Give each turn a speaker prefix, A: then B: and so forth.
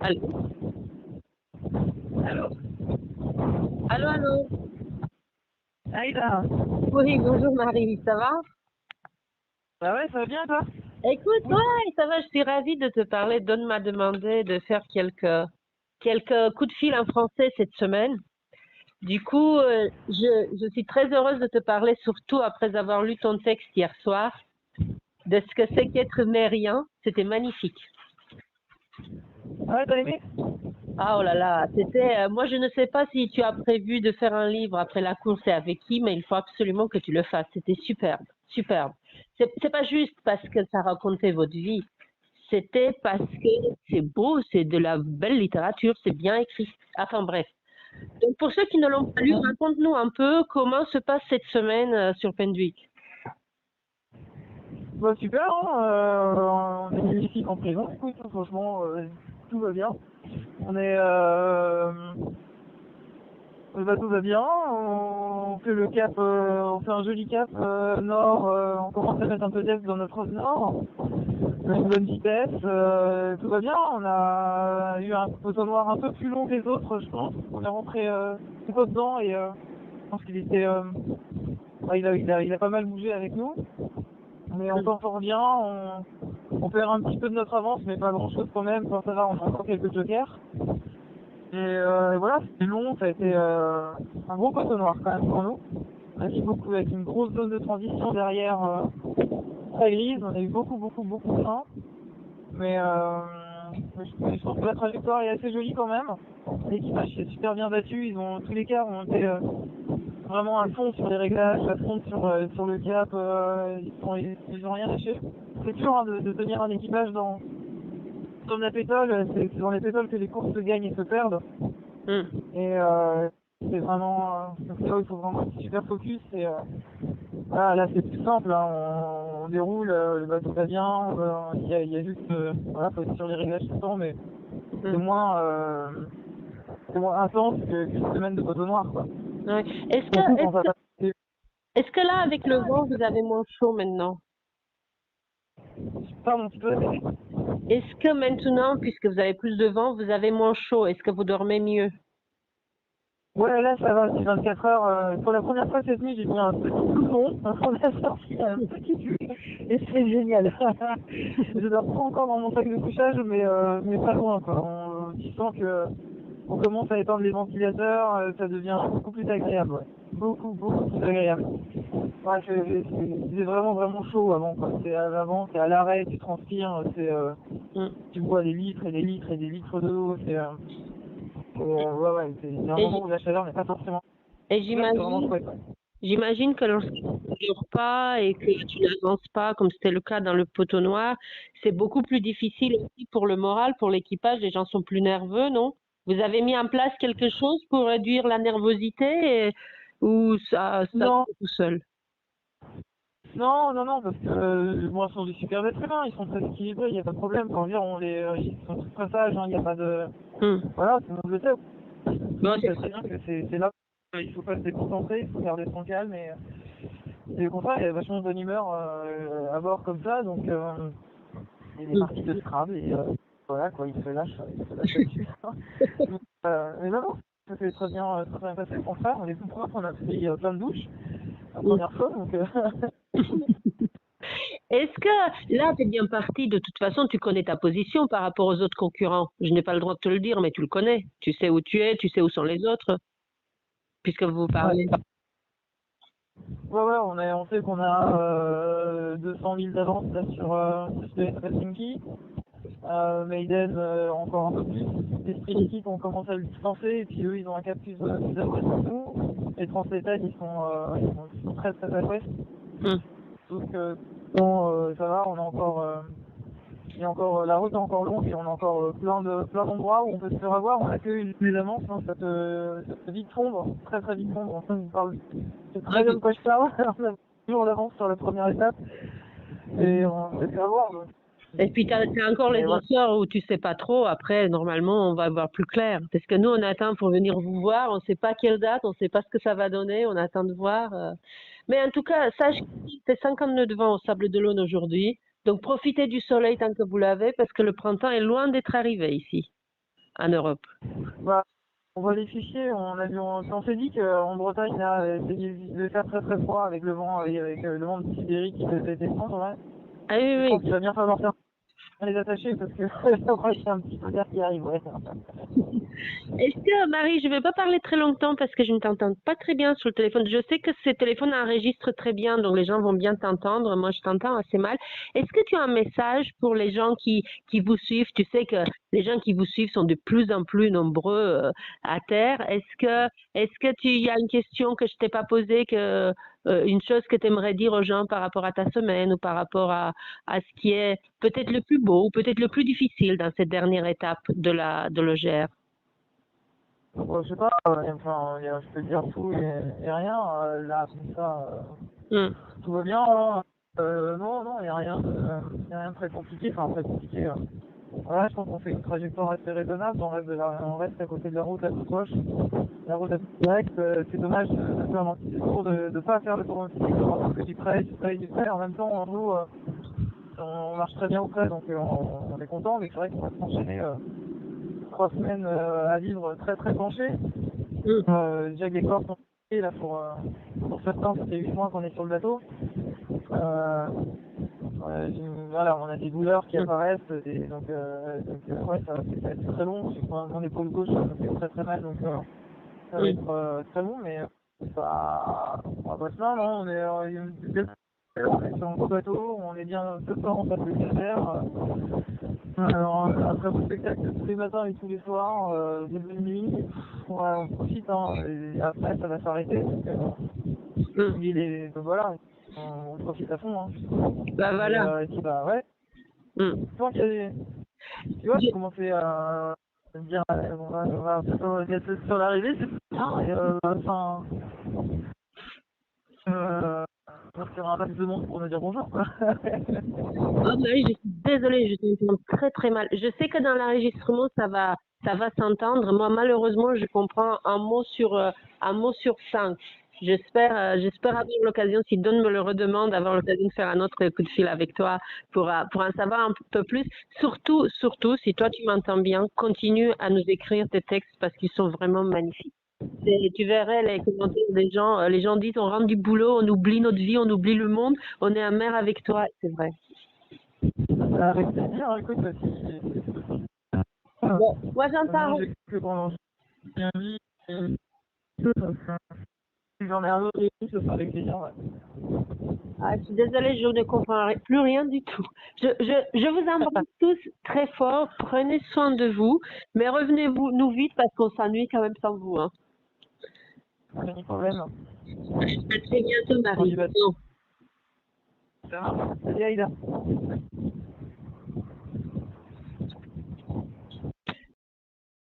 A: Allô? Allô? Allô, allô?
B: Aïda,
A: Oui, bonjour Marie, ça va?
B: bah ouais, ça va bien toi?
A: Écoute, ouais, ça va, je suis ravie de te parler. Don m'a demandé de faire quelques coups de fil en français cette semaine. Du coup, je suis très heureuse de te parler, surtout après avoir lu ton texte hier soir, de ce que c'est qu'être mérien. C'était magnifique.
B: Ah ouais, t'as aimé?
A: Ah oh là là, c'était. Moi, je ne sais pas si tu as prévu de faire un livre après la course et avec qui, mais il faut absolument que tu le fasses. C'était superbe, superbe. C'est pas juste parce que ça racontait votre vie. C'était parce que c'est beau, c'est de la belle littérature, c'est bien écrit. Enfin bref. Donc pour ceux qui ne l'ont pas lu, raconte-nous un peu comment se passe cette semaine sur Pendwick.
B: Bah super, hein, on est ici en prison, écoute, franchement, tout va bien. On est, le bateau va bien, on fait le cap, on fait un joli cap nord, on commence à mettre un peu d'aise dans notre nord, on a une bonne vitesse, tout va bien, on a eu un poteau noir un peu plus long que les autres, je pense. On est rentré un peu dedans et je pense qu'il était, ouais, il a pas mal bougé avec nous. Mais on s'en sort bien, on perd un petit peu de notre avance, mais pas grand chose quand même, quand ça va, on a encore quelques jokers. Et voilà, c'était long, ça a été un gros poteau noir quand même pour nous. On a eu beaucoup, avec une grosse zone de transition derrière très grise, on a eu beaucoup de freins. Mais je trouve que la trajectoire est assez jolie quand même. L'équipage s'est super bien battu, tous les cas ont été vraiment à fond sur les réglages, à fond sur le cap, ils ont rien lâché. C'est dur hein, de tenir un équipage dans la pétole, c'est dans les pétoles que les courses se gagnent et se perdent. Et c'est vraiment, c'est là où il faut vraiment être super focus. Et voilà, là c'est plus simple, hein, on déroule, le bateau va bien, il y a juste, voilà, faut être sur les réglages tout le temps, mais c'est moins intense qu'une semaine de bateau noir, quoi.
A: Ouais. Est-ce que là, avec le vent, vous avez moins chaud maintenant?
B: Pardon, tu peux répéter?
A: Est-ce que maintenant, puisque vous avez plus de vent, vous avez moins chaud? Est-ce que vous dormez mieux?
B: Ouais, là ça va, c'est 24 heures. Pour la première fois cette nuit, j'ai pris un petit blouson. On a sorti un petit pull et c'est génial. Je dors pas encore dans mon sac de couchage, mais pas loin, quoi. Tu sens que on commence à étendre les ventilateurs, ça devient beaucoup plus agréable, ouais. Beaucoup plus agréable. Ouais, c'est vraiment chaud avant, quoi. Avant, c'est à l'arrêt, tu transpires, tu bois des litres et des litres et des litres d'eau, ouais, c'est un moment où la chaleur n'est pas forcément.
A: Et
B: C'est vraiment chouette.
A: j'imagine que lorsque tu ne dors pas et que tu n'avances pas, comme c'était le cas dans le poteau noir, c'est beaucoup plus difficile aussi pour le moral, pour l'équipage. Les gens sont plus nerveux, non? Vous avez mis en place quelque chose pour réduire la nervosité ou ça
B: Non,
A: fait tout seul?
B: non, parce que moi, ce sont des super êtres humains, ils sont très équilibrés, il n'y a pas de problème. Quand on vient, ils sont très sages, hein, il n'y a pas de. Voilà, tout le monde le sait.
A: Bon,
B: C'est très bien que c'est là. Il faut pas se déconcentrer, il faut garder son calme et au contraire, il y a vachement de bonne humeur à bord comme ça, donc il est parti de Scrabble et voilà quoi, il se lâche là-dessus. Mais non, ça s'est très bien passé. Au contraire, on est tout propre, on a pris plein de douches la première fois, donc.
A: Est-ce que là, tu es bien parti, de toute façon, tu connais ta position par rapport aux autres concurrents. Je n'ai pas le droit de te le dire, mais tu le connais. Tu sais où tu es, tu sais où sont les autres, puisque vous parlez.
B: Ouais, on sait qu'on a 200 000 d'avance là sur Helsinki. Maiden encore un peu plus. Les Sprint Équipes ont commencé à le distancer et puis eux ils ont un cap plus après que nous. Les Translétal ils sont très à l'ouest. Donc bon, ça va, on a encore il y a encore la route est encore longue et on a encore plein d'endroits où on peut se faire avoir. On a que les avances, hein, ça te vite fondre, très vite fondre. Enfin, c'est très bien de quoi je parle. On a toujours l'avance sur la première étape et on se fait avoir.
A: Et puis, tu as encore les autres heures où tu sais pas trop. Après, normalement, on va voir plus clair. Parce que nous, on attend pour venir vous voir. On sait pas quelle date, on sait pas ce que ça va donner. On attend de voir. Mais en tout cas, sache que c'est 50 nœuds de vent au Sable d'Olonne aujourd'hui. Donc, profitez du soleil tant que vous l'avez parce que le printemps est loin d'être arrivé ici. en Europe?
B: Bah, on voit les fichiers, on s'est dit qu'en Bretagne, là, il devait faire très très froid avec le vent, avec le vent de Sibérie qui peut être étrange, ouais.
A: Ah oui,
B: Je
A: oui.
B: pense qu'il va bien falloir faire les attacher parce que je crois qu'il y a un petit peu d'air qui arrive, ouais.
A: Est-ce que, Marie, je ne vais pas parler très longtemps parce que je ne t'entends pas très bien sur le téléphone. Je sais que ces téléphones enregistrent très bien, donc les gens vont bien t'entendre. Moi, je t'entends assez mal. Est-ce que tu as un message pour les gens qui vous suivent? Tu sais que les gens qui vous suivent sont de plus en plus nombreux à terre. Il y a une question que je t'ai pas posée, une chose que tu aimerais dire aux gens par rapport à ta semaine ou par rapport à ce qui est peut-être le plus beau ou peut-être le plus difficile dans cette dernière étape de l'OGR?
B: Bon, je sais pas, enfin, je peux dire tout et rien, là, comme ça, tout va bien, hein. Non, non, il n'y a rien, y a rien de très compliqué, enfin, très compliqué. Voilà, je pense qu'on fait une trajectoire assez raisonnable, on reste à côté de la route la plus proche, la route la plus directe, c'est dommage de faire l'anticyclone, de pas faire le tour d'anticyclone, parce que tu prêt, en même temps, nous, on marche très bien au près, donc on est content, mais c'est vrai qu'on va s'enchaîner 3 semaines à vivre très très penché. Déjà que les corps sont là pour certains, ça fait 8 mois qu'on est sur le bateau. Voilà, on a des douleurs qui apparaissent, donc ouais, ça va être très long. J'ai mon épaule gauche, ça me fait très très mal, donc ça va être très long, mais on va pas se plaindre, hein. On est sur un gros bateau, on est bien peu de temps, on passe le calvaire. Alors, un très beau spectacle tous les matins et tous les soirs, début de nuit, ouais, on profite, hein, et après ça va s'arrêter, donc voilà, on profite à fond, hein.
A: Bah voilà.
B: Et puis bah ouais, toi, tu vois, j'ai commencé à me dire, on va bientôt sur l'arrivée, c'est ça, et enfin, on se fera un max de monde pour nous dire bonjour, quoi.
A: Oh Marie, je suis désolée, je t'entends très très mal. Je sais que dans l'enregistrement, ça va s'entendre. Moi, malheureusement, je comprends un mot sur 5. J'espère avoir l'occasion, si Don me le redemande, avoir l'occasion de faire un autre coup de fil avec toi pour en savoir un peu plus. Surtout, si toi tu m'entends bien, continue à nous écrire tes textes parce qu'ils sont vraiment magnifiques. Tu verrais les commentaires des gens. Les gens disent on rentre du boulot, on oublie notre vie, on oublie le monde, on est amer avec toi. C'est vrai.
B: Avec plaisir, écoute,
A: Bon, moi j'entends.
B: j'ai que pendant bien dit, si j'en ai un autre, ce sera avec plaisir, ouais.
A: Ah, je suis désolée, je ne comprends plus rien du tout. Je vous embrasse tous très fort. Prenez soin de vous, mais revenez-vous nous vite parce qu'on s'ennuie quand même sans vous. Hein.
B: Pas de problème.
A: À très bientôt, Marie.
B: Ça marche. Salut Aïda.